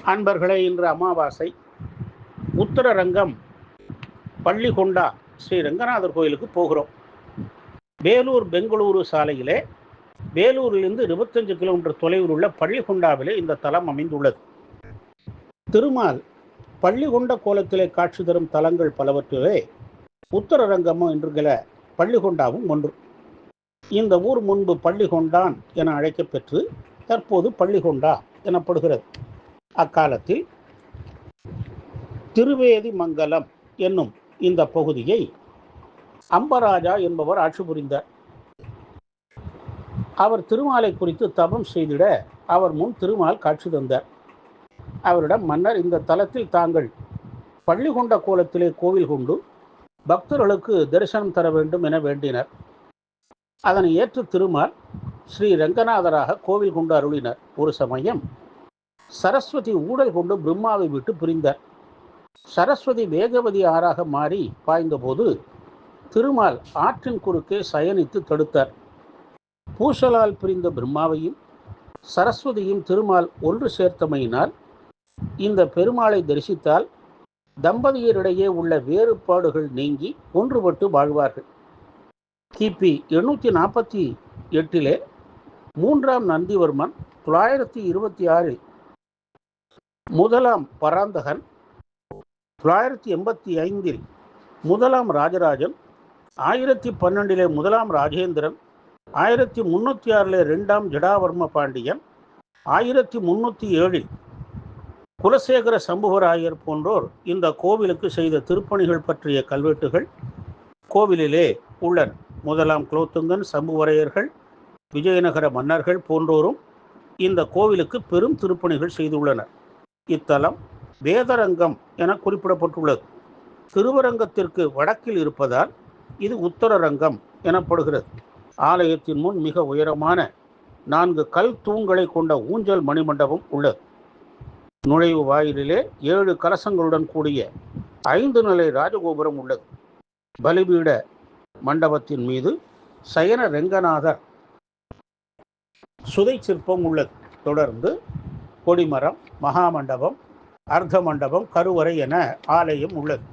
அன்பர்களே, இன்று அமாவாசை. உத்தரரங்கம் பள்ளிகொண்டா ஸ்ரீ ரங்கநாதர் கோயிலுக்கு போகிறோம். வேலூர் பெங்களூரு சாலையிலே வேலூரிலிருந்து 25 கிலோமீட்டர் தொலைவில் உள்ள பள்ளிகொண்டாவிலே இந்த தலம் அமைந்துள்ளது. திருமால் பள்ளிகொண்ட கோலத்திலே காட்சி தரும் தலங்கள் பலவற்றிலே உத்தரரங்கமும் என்கிற பள்ளிகொண்டாவும் ஒன்று. இந்த ஊர் முன்பு பள்ளிகொண்டான் என அழைக்கப்பெற்று தற்போது பள்ளிகொண்டா எனப்படுகிறது. அக்காலத்தில் திருவேதி மங்கலம் என்னும் இந்த பகுதியை அம்பராஜா என்பவர் ஆட்சி புரிந்தார். அவர் திருமாலை குறித்து தபம் செய்திட அவர் முன் திருமால் காட்சி தந்தார். அவரிடம் மன்னர் இந்த தலத்தில் தாங்கள் பள்ளிகொண்ட கோலத்திலே கோவில் கொண்டு பக்தர்களுக்கு தரிசனம் தர வேண்டும் என வேண்டினர். அதனை ஏற்று திருமால் ஸ்ரீ ரங்கநாதராக கோவில் கொண்டு அருளினர். ஒரு சமயம் சரஸ்வதி ஊடல் கொண்டு பிரம்மாவை விட்டு பிரிந்தார். சரஸ்வதி வேகவதி ஆறாக மாறி பாய்ந்தபோது திருமால் ஆற்றின் குறுக்கே சயனித்து தடுத்தார். பூசலால் பிரிந்த பிரம்மாவையும் சரஸ்வதியும் திருமால் ஒன்று சேர்த்தமையினால் இந்த பெருமாளை தரிசித்தால் தம்பதியரிடையே உள்ள வேறுபாடுகள் நீங்கி ஒன்றுபட்டு வாழ்வார்கள். கிபி 848 மூன்றாம் நந்திவர்மன் 926 முதலாம் பராந்தகன், 985 முதலாம் ராஜராஜன், 1012 முதலாம் ராஜேந்திரன், 1306 இரண்டாம் ஜடாவர்ம பாண்டியன், 1307 குலசேகர சம்புவராயர் போன்றோர் இந்த கோவிலுக்கு செய்த திருப்பணிகள் பற்றிய கல்வெட்டுகள் கோவிலிலே உள்ளன. முதலாம் குலோத்துங்கன், சம்புவரையர்கள், விஜயநகர மன்னர்கள் போன்றோரும் இந்த கோவிலுக்கு பெரும் திருப்பணிகள் செய்துள்ளனர். இத்தலம் வேதரங்கம் என குறிப்பிடப்பட்டுள்ளது. திருவரங்கத்திற்கு வடக்கில் இருப்பதால் இது உத்தரரங்கம் எனப்படுகிறது. ஆலயத்தின் முன் மிக உயரமான 4 கல் தூண்களை கொண்ட ஊஞ்சல் மணிமண்டபம் உள்ளது. நுழைவு வாயிலிலே 7 கலசங்களுடன் கூடிய 5 நிலை ராஜகோபுரம் உள்ளது. பலிபீட மண்டபத்தின் மீது சயன ரங்கநாதர் சுதை சிற்பம் உள்ளது. தொடர்ந்து கொடிமரம், மகாமண்டபம், அர்த்த மண்டபம், கருவறை என ஆலயம் உள்ளது.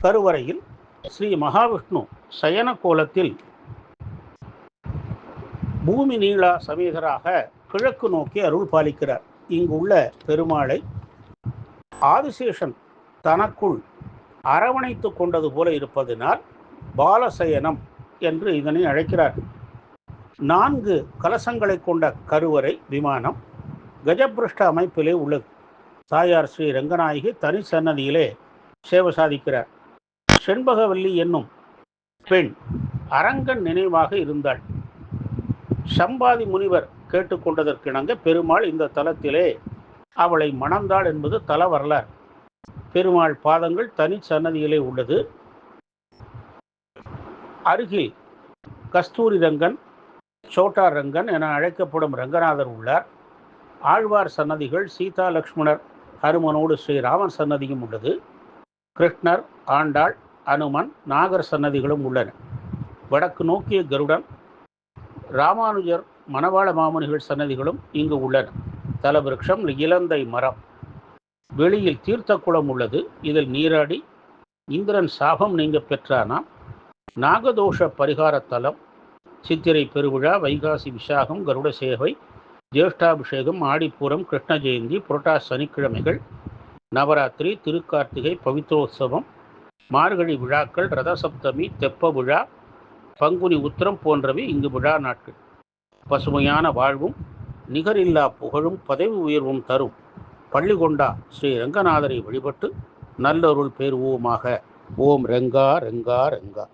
கருவறையில் ஸ்ரீ மகாவிஷ்ணு சயன கோலத்தில் பூமி நீளா சமேதராக கிழக்கு நோக்கி அருள் பாலிக்கிறார். இங்குள்ள பெருமாளை ஆதிசேஷன் தனக்குள் அரவணைத்து கொண்டது போல இருப்பதனால் பாலசயனம் என்று இதனை அழைக்கிறார். 4 கலசங்களை கொண்ட கருவறை விமானம் கஜபிருஷ்ட அமைப்பிலே உள்ளது. தாயார் ஸ்ரீ ரங்கநாயகி தனி சன்னதியிலே சேவை சாதிக்கிறார். செண்பகவல்லி என்னும் பெண் அரங்கன் நினைவாக இருந்தாள். சம்பாதி முனிவர் கேட்டுக்கொண்டதற்கிணங்க பெருமாள் இந்த தலத்திலே அவளை மணந்தாள் என்பது தல வரலாறு. பெருமாள் பாதங்கள் தனி சன்னதியிலே உள்ளது. அருகில் கஸ்தூரி ரங்கன், சோட்டா ரங்கன் என அழைக்கப்படும் ரங்கநாதர் உள்ளார். ஆழ்வார் சன்னதிகள், சீதா லக்ஷ்மணர், ஹனுமனோடு ஸ்ரீராமன் சன்னதியும் உள்ளது. கிருஷ்ணர், ஆண்டாள், அனுமன், நாகர் சன்னதிகளும் உள்ளன. வடக்கு நோக்கிய கருடன், ராமானுஜர், மணவாள மாமுனிகள் சன்னதிகளும் இங்கு உள்ளன. தலவிருட்சம் இலந்தை மரம். வெளியில் தீர்த்த குளம் உள்ளது. இதில் நீராடி இந்திரன் சாபம் நீங்க பெற்றானாம். நாகதோஷ பரிகார தலம். சித்திரை பெருவிழா, வைகாசி விசாகம், கருட சேவை, ஜேஷ்டாபிஷேகம், ஆடிப்பூரம், கிருஷ்ண ஜெயந்தி, புரட்டாசி சனிக்கிழமைகள், நவராத்திரி, திருக்கார்த்திகை, பவித்ரோத்சவம், மார்கழி விழாக்கள், ரதசப்தமி, தெப்ப விழா, பங்குனி உத்திரம் போன்றவை இங்கு விழா நாட்கள். பசுமையான வாழ்வும் நிகரில்லா புகழும் பதவி உயர்வும் தரும் பள்ளிகொண்டா ஸ்ரீ ரங்கநாதரை வழிபட்டு நல்லருள் பெறுவோமாக. ஓம் ரங்கா ரங்கா ரங்கா.